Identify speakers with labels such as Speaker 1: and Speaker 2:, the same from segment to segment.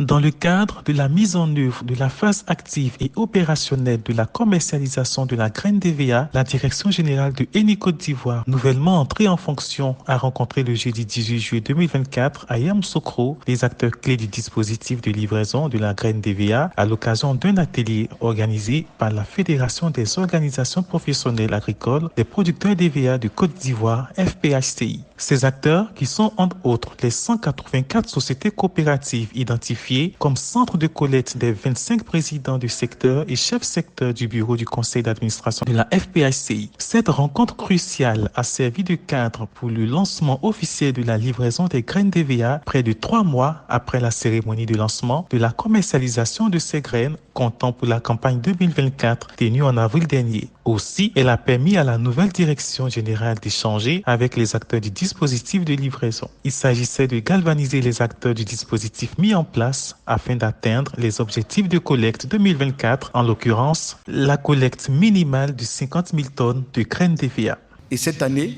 Speaker 1: Dans le cadre de la mise en œuvre de la phase active et opérationnelle de la commercialisation de la graine d'EVA, la Direction générale de Eni Côte d'Ivoire, nouvellement entrée en fonction, a rencontré le jeudi 18 juillet 2024 à Yamoussoukro les acteurs clés du dispositif de livraison de la graine d'EVA à l'occasion d'un atelier organisé par la Fédération des organisations professionnelles agricoles des producteurs d'EVA de Côte d'Ivoire, FPHCI. Ces acteurs, qui sont entre autres les 184 sociétés coopératives identifiées comme centre de collecte des 25 présidents du secteur et chefs secteur du bureau du conseil d'administration de la FPHCI. Cette rencontre cruciale a servi de cadre pour le lancement officiel de la livraison des graines d'EVA près de 3 mois après la cérémonie de lancement de la commercialisation de ces graines comptant pour la campagne 2024 tenue en avril dernier. Aussi, elle a permis à la nouvelle direction générale d'échanger avec les acteurs du dispositif de livraison. Il s'agissait de galvaniser les acteurs du dispositif mis en place afin d'atteindre les objectifs de collecte 2024, en l'occurrence la collecte minimale de 50 000 tonnes de graines d'EVA.
Speaker 2: Et cette année,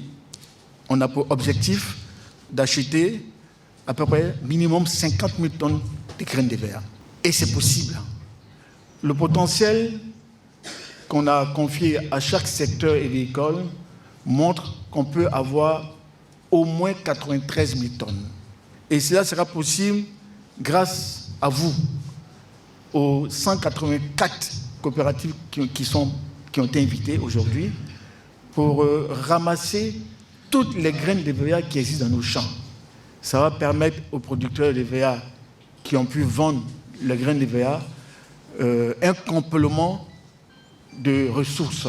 Speaker 2: on a pour objectif d'acheter à peu près minimum 50 000 tonnes de graines d'EVA. Et c'est possible. Le potentiel qu'on a confié à chaque secteur agricole montre qu'on peut avoir au moins 93 000 tonnes. Et cela sera possible grâce à vous, aux 184 coopératives qui ont été invitées aujourd'hui pour ramasser toutes les graines d'EVA qui existent dans nos champs. Ça va permettre aux producteurs d'EVA qui ont pu vendre les graines d'EVA un complément de ressources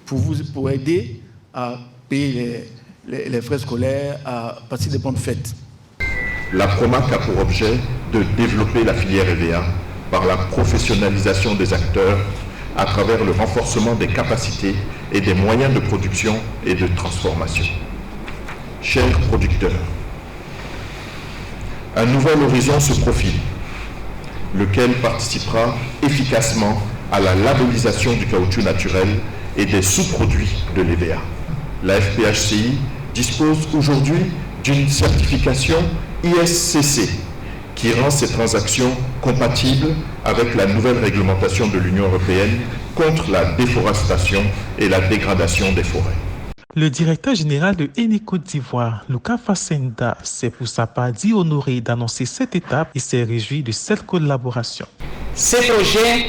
Speaker 2: pour aider à payer les frais scolaires, à passer des bonnes fêtes.
Speaker 3: La PROMAC a pour objet de développer la filière EVA par la professionnalisation des acteurs à travers le renforcement des capacités et des moyens de production et de transformation. Chers producteurs, un nouvel horizon se profile, lequel participera efficacement à la labellisation du caoutchouc naturel et des sous-produits de l'EVA. La FPHCI dispose aujourd'hui d'une certification ISCC qui rend ces transactions compatibles avec la nouvelle réglementation de l'Union européenne contre la déforestation et la dégradation des forêts.
Speaker 1: Le directeur général de Eni Côte d'Ivoire, Lucas Facenda, s'est pour sa part dit honoré d'annoncer cette étape et s'est réjoui de cette collaboration.
Speaker 4: Ces projets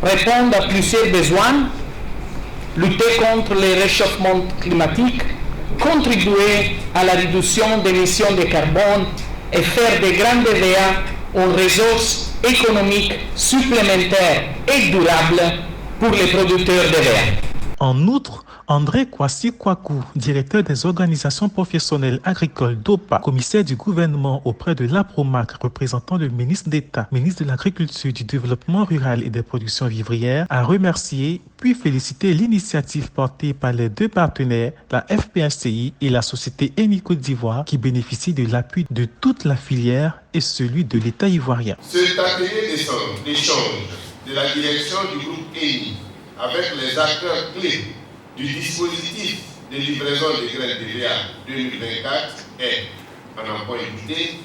Speaker 4: répondent à plusieurs besoins: lutter contre le réchauffement climatique, contribuer à la réduction d'émissions de carbone et faire des graines d'EVA une ressource économique supplémentaire et durable pour les producteurs d'EVA.
Speaker 1: En outre, André Kwasi Kwaku, directeur des organisations professionnelles agricoles d'OPA, commissaire du gouvernement auprès de la PROMAC, représentant le ministre d'État, ministre de l'Agriculture, du Développement rural et des productions vivrières, a remercié puis félicité l'initiative portée par les deux partenaires, la FPHCI et la société Eni Côte d'Ivoire, qui bénéficient de l'appui de toute la filière et celui de l'État ivoirien.
Speaker 5: Cet atelier d'échange de la direction du groupe Eni avec les acteurs clés du dispositif de livraison des graines d'EVA 2024 est, en point écouté,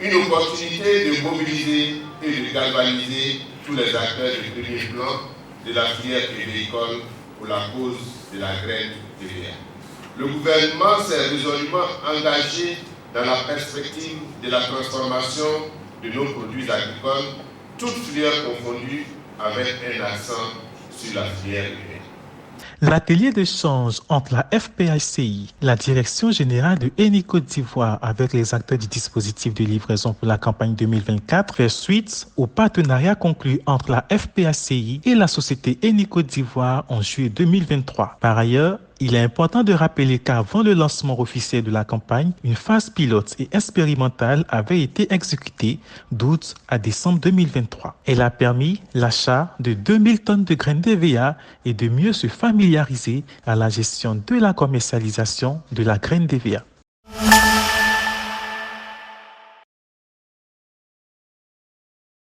Speaker 5: une opportunité de mobiliser et de galvaniser tous les acteurs de premier plan de la filière agricole pour la cause de la graine d'EVA. Le gouvernement s'est résolument engagé dans la perspective de la transformation de nos produits agricoles, toutes filières confondues, avec un accent sur la filière EVA.
Speaker 1: L'atelier d'échange entre la FPHCI, la Direction générale de Eni Côte d'Ivoire avec les acteurs du dispositif de livraison pour la campagne 2024 fait suite au partenariat conclu entre la FPHCI et la société Eni Côte d'Ivoire en juillet 2023. Par ailleurs, il est important de rappeler qu'avant le lancement officiel de la campagne, une phase pilote et expérimentale avait été exécutée d'août à décembre 2023. Elle a permis l'achat de 2000 tonnes de graines d'EVA et de mieux se familiariser à la gestion de la commercialisation de la graine d'EVA.